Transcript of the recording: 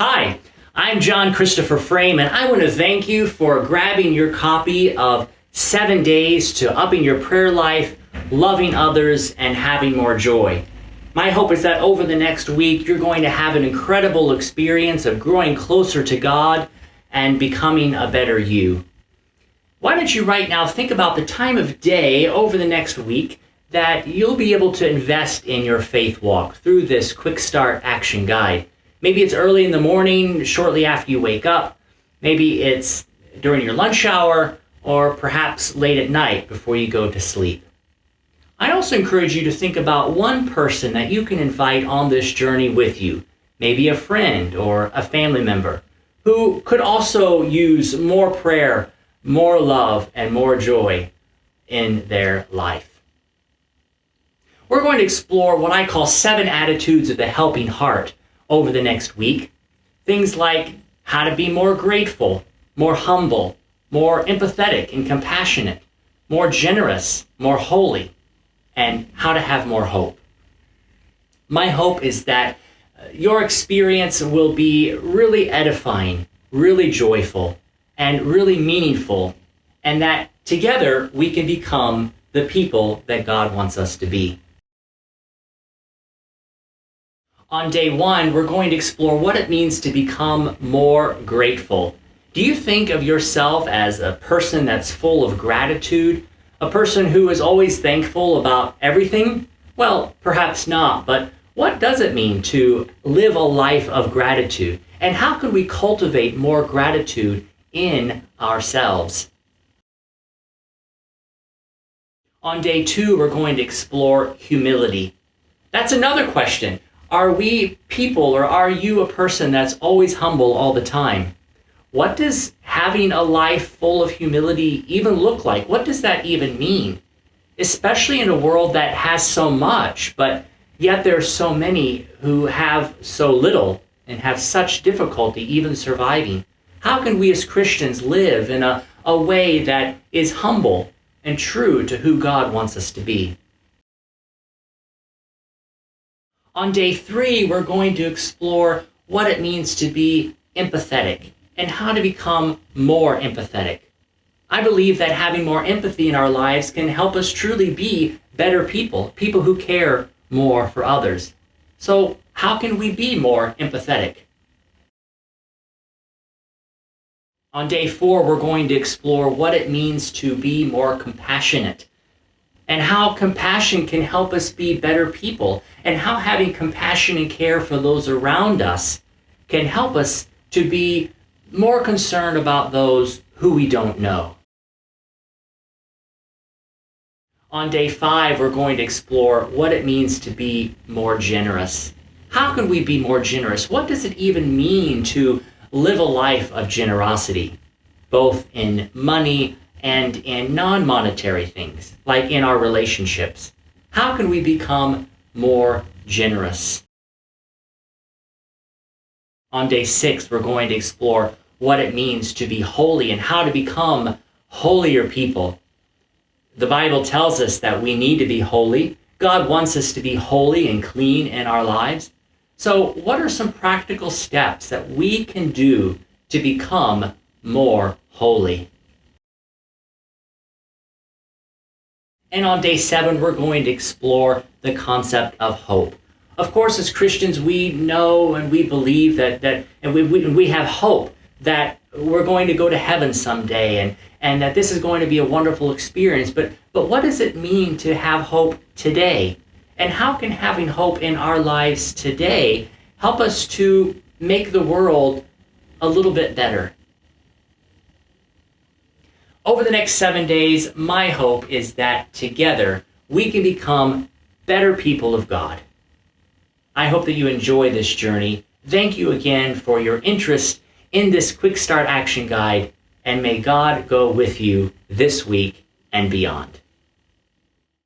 Hi, I'm John Christopher Frame, and I want to thank you for grabbing your copy of 7 Days to Upping Your Prayer Life, Loving Others, and Having More Joy. My hope is that over the next week, you're going to have an incredible experience of growing closer to God and becoming a better you. Why don't you right now think about the time of day over the next week that you'll be able to invest in your faith walk through this quick start action guide. Maybe it's early in the morning, shortly after you wake up. Maybe it's during your lunch hour, or perhaps late at night before you go to sleep. I also encourage you to think about one person that you can invite on this journey with you, maybe a friend or a family member, who could also use more prayer, more love, and more joy in their life. We're going to explore what I call 7 attitudes of the helping heart over the next week. Things like how to be more grateful, more humble, more empathetic and compassionate, more generous, more holy, and how to have more hope. My hope is that your experience will be really edifying, really joyful, and really meaningful, and that together we can become the people that God wants us to be. On day 1, we're going to explore what it means to become more grateful. Do you think of yourself as a person that's full of gratitude? A person who is always thankful about everything? Well, perhaps not, but what does it mean to live a life of gratitude? And how can we cultivate more gratitude in ourselves? On day 2, we're going to explore humility. That's another question. Are we people, or are you a person that's always humble all the time? What does having a life full of humility even look like? What does that even mean? Especially in a world that has so much, but yet there are so many who have so little and have such difficulty even surviving. How can we as Christians live in a way that is humble and true to who God wants us to be? On day 3, we're going to explore what it means to be empathetic and how to become more empathetic. I believe that having more empathy in our lives can help us truly be better people, people who care more for others. So how can we be more empathetic? On day 4, we're going to explore what it means to be more compassionate, and how compassion can help us be better people, and how having compassion and care for those around us can help us to be more concerned about those who we don't know. On day 5, we're going to explore what it means to be more generous. How can we be more generous? What does it even mean to live a life of generosity, both in money and in non-monetary things, like in our relationships? How can we become more generous? On day 6, we're going to explore what it means to be holy and how to become holier people. The Bible tells us that we need to be holy. God wants us to be holy and clean in our lives. So what are some practical steps that we can do to become more holy? And on day 7, we're going to explore the concept of hope. Of course, as Christians, we know and we believe that we have hope that we're going to go to heaven someday, and that this is going to be a wonderful experience. But what does it mean to have hope today? And how can having hope in our lives today help us to make the world a little bit better? Over the next 7 days, my hope is that together we can become better people of God. I hope that you enjoy this journey. Thank you again for your interest in this Quick Start Action Guide, and may God go with you this week and beyond.